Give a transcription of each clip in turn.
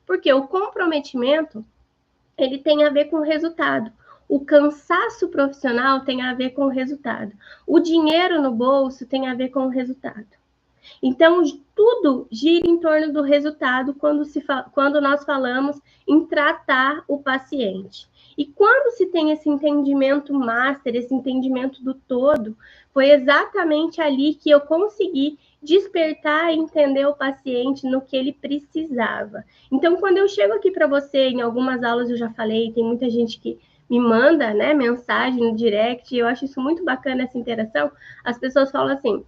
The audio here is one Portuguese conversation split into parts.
Porque o comprometimento, ele tem a ver com o resultado. O cansaço profissional tem a ver com o resultado. O dinheiro no bolso tem a ver com o resultado. Então, tudo gira em torno do resultado quando nós falamos em tratar o paciente. E quando se tem esse entendimento master, esse entendimento do todo, foi exatamente ali que eu consegui despertar e entender o paciente no que ele precisava. Então, quando eu chego aqui para você, em algumas aulas eu já falei, tem muita gente que me manda, né, mensagem no direct, e eu acho isso muito bacana, essa interação. As pessoas falam assim: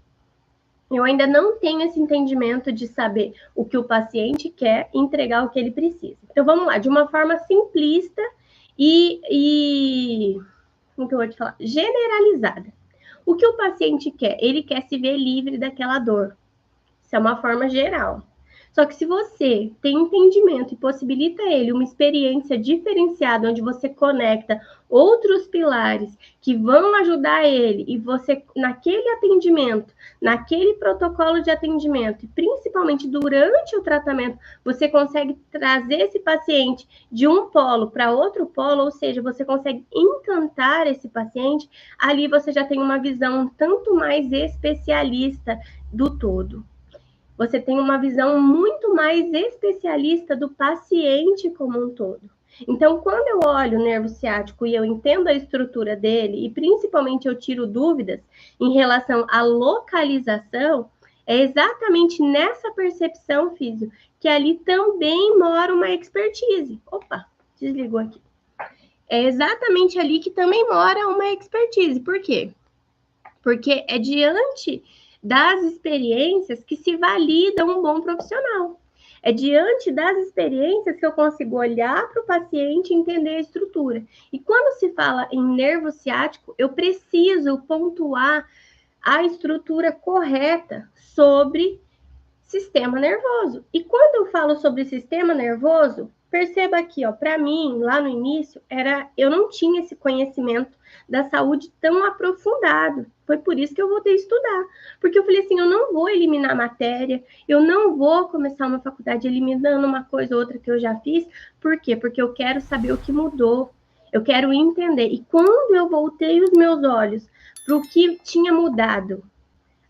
eu ainda não tenho esse entendimento de saber o que o paciente quer e entregar o que ele precisa. Então, vamos lá, de uma forma simplista como que eu vou te falar? Generalizada. O que o paciente quer? Ele quer se ver livre daquela dor. Isso é uma forma geral. Só que se você tem entendimento e possibilita ele uma experiência diferenciada, onde você conecta outros pilares que vão ajudar ele, e você, naquele atendimento, naquele protocolo de atendimento, e principalmente durante o tratamento, você consegue trazer esse paciente de um polo para outro polo, ou seja, você consegue encantar esse paciente, ali você já tem uma visão um tanto mais especialista do todo. Você tem uma visão muito mais especialista do paciente como um todo. Então, quando eu olho o nervo ciático e eu entendo a estrutura dele, e principalmente eu tiro dúvidas em relação à localização, é exatamente nessa percepção, físio, que ali também mora uma expertise. Opa, desligou aqui. É exatamente ali que também mora uma expertise. Por quê? Porque é diante das experiências que se valida um bom profissional. É diante das experiências que eu consigo olhar para o paciente e entender a estrutura. E quando se fala em nervo ciático, eu preciso pontuar a estrutura correta sobre sistema nervoso. E quando eu falo sobre sistema nervoso, perceba aqui, ó, para mim, lá no início, eu não tinha esse conhecimento da saúde tão aprofundado. Foi por isso que eu voltei a estudar. Porque eu falei assim, eu não vou eliminar matéria, eu não vou começar uma faculdade eliminando uma coisa ou outra que eu já fiz. Por quê? Porque eu quero saber o que mudou. Eu quero entender. E quando eu voltei os meus olhos para o que tinha mudado,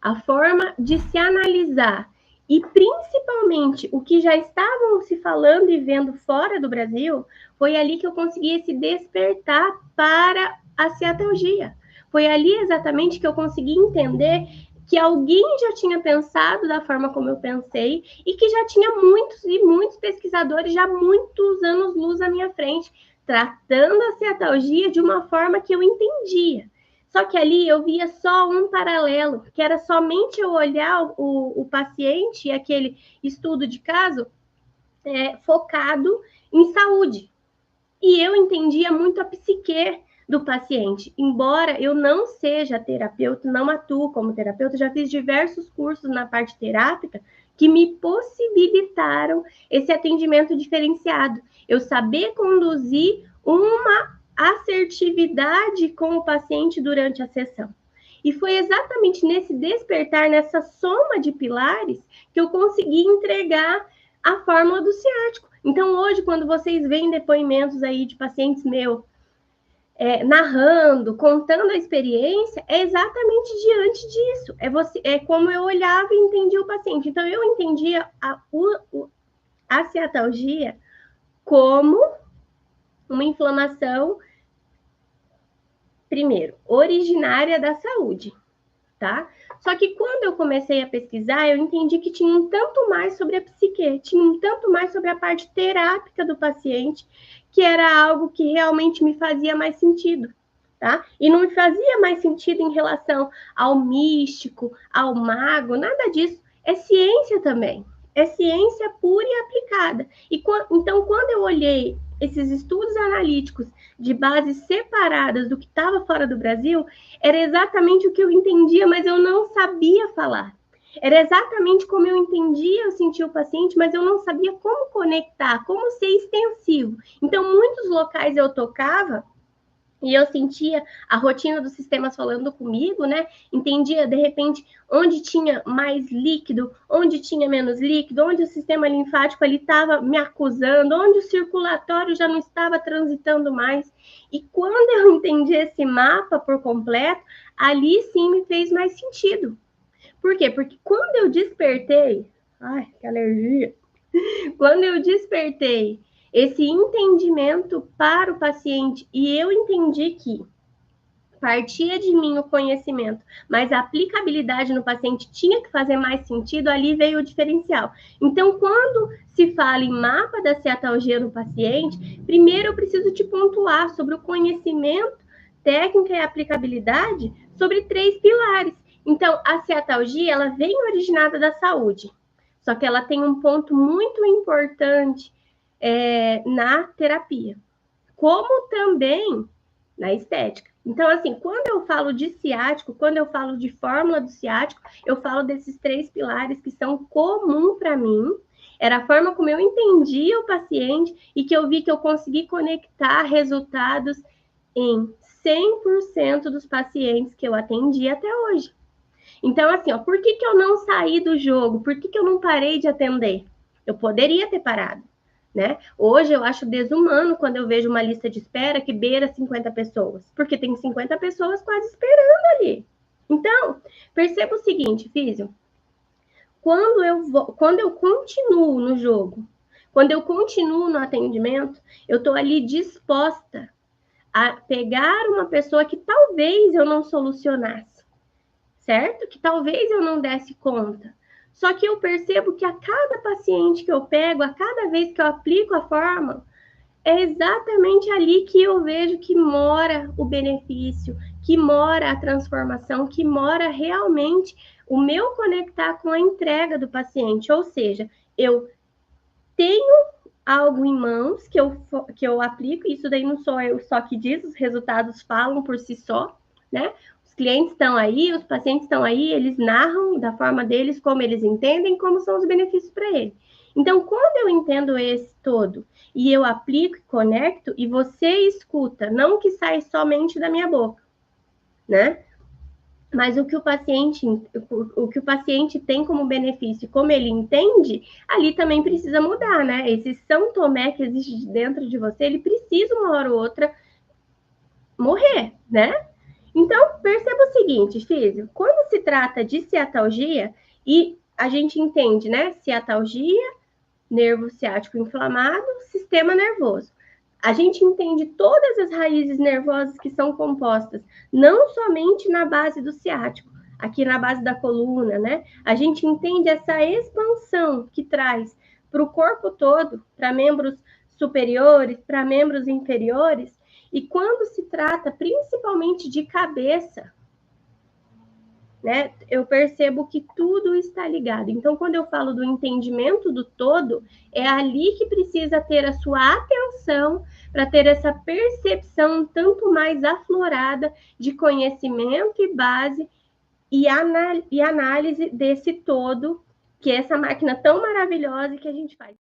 a forma de se analisar, e principalmente o que já estavam se falando e vendo fora do Brasil, foi ali que eu consegui esse despertar para a ciatalgia. Foi ali exatamente que eu consegui entender que alguém já tinha pensado da forma como eu pensei e que já tinha muitos e muitos pesquisadores já há muitos anos-luz à minha frente, tratando a ciatalgia de uma forma que eu entendia. Só que ali eu via só um paralelo, que era somente eu olhar o paciente e aquele estudo de caso focado em saúde. E eu entendia muito a psique do paciente. Embora eu não seja terapeuta, não atuo como terapeuta, já fiz diversos cursos na parte terápica que me possibilitaram esse atendimento diferenciado. Eu saber conduzir uma assertividade com o paciente durante a sessão. E foi exatamente nesse despertar, nessa soma de pilares, que eu consegui entregar a fórmula do ciático. Então, hoje, quando vocês veem depoimentos aí de pacientes meus, narrando, contando a experiência, é exatamente diante disso. É como eu olhava e entendia o paciente. Então, eu entendia a ciatalgia como uma inflamação, primeiro, originária da saúde, tá? Só que quando eu comecei a pesquisar, eu entendi que tinha um tanto mais sobre a psique, tinha um tanto mais sobre a parte terápica do paciente, que era algo que realmente me fazia mais sentido, tá? E não me fazia mais sentido em relação ao místico, ao mago, nada disso. É ciência também. É ciência pura e aplicada. Então, quando eu olhei esses estudos analíticos de bases separadas do que estava fora do Brasil, era exatamente o que eu entendia, mas eu não sabia falar. Era exatamente como eu entendia, eu sentia o paciente, mas eu não sabia como conectar, como ser extensivo. Então, muitos locais eu tocava E eu sentia a rotina dos sistemas falando comigo, né? Entendia, de repente, onde tinha mais líquido, onde tinha menos líquido, onde o sistema linfático ali estava me acusando, onde o circulatório já não estava transitando mais. E quando eu entendi esse mapa por completo, ali sim me fez mais sentido. Por quê? Porque quando eu despertei, ai, que alergia! Quando eu despertei esse entendimento para o paciente e eu entendi que partia de mim o conhecimento, mas a aplicabilidade no paciente tinha que fazer mais sentido, ali veio o diferencial. Então, quando se fala em mapa da ceatalgia no paciente, primeiro eu preciso te pontuar sobre o conhecimento, técnica e aplicabilidade sobre 3 pilares. Então, a ceatalgia, ela vem originada da saúde, só que ela tem um ponto muito importante na terapia, como também na estética. Então, assim, quando eu falo de ciático, quando eu falo de fórmula do ciático, eu falo desses 3 pilares que são comuns para mim. Era a forma como eu entendia o paciente e que eu vi que eu consegui conectar resultados em 100% dos pacientes que eu atendi até hoje. Então, assim, ó, por que eu não saí do jogo? Por que eu não parei de atender? Eu poderia ter parado, né? Hoje eu acho desumano quando eu vejo uma lista de espera que beira 50 pessoas, porque tem 50 pessoas quase esperando ali. Então, perceba o seguinte, Físio, quando eu continuo no jogo, quando eu continuo no atendimento, eu estou ali disposta a pegar uma pessoa que talvez eu não solucionasse, certo? Que talvez eu não desse conta. Só que eu percebo que a cada paciente que eu pego, a cada vez que eu aplico a fórmula, é exatamente ali que eu vejo que mora o benefício, que mora a transformação, que mora realmente o meu conectar com a entrega do paciente. Ou seja, eu tenho algo em mãos que eu aplico, isso daí não sou eu só que diz, os resultados falam por si só, né? Os clientes estão aí, os pacientes estão aí, eles narram da forma deles, como eles entendem, como são os benefícios para eles. Então, quando eu entendo esse todo e eu aplico e conecto, e você escuta, não que sai somente da minha boca, né? Mas o que o paciente tem como benefício, como ele entende, ali também precisa mudar, né? Esse São Tomé que existe dentro de você, ele precisa uma hora ou outra morrer, né? Então, perceba o seguinte, Físio, quando se trata de ciatalgia, e a gente entende, né? Ciatalgia, nervo ciático inflamado, sistema nervoso. A gente entende todas as raízes nervosas que são compostas, não somente na base do ciático, aqui na base da coluna, né? A gente entende essa expansão que traz para o corpo todo, para membros superiores, para membros inferiores, e quando se trata principalmente de cabeça, né, eu percebo que tudo está ligado. Então, quando eu falo do entendimento do todo, é ali que precisa ter a sua atenção para ter essa percepção tanto mais aflorada de conhecimento e base e análise desse todo, que é essa máquina tão maravilhosa que a gente faz.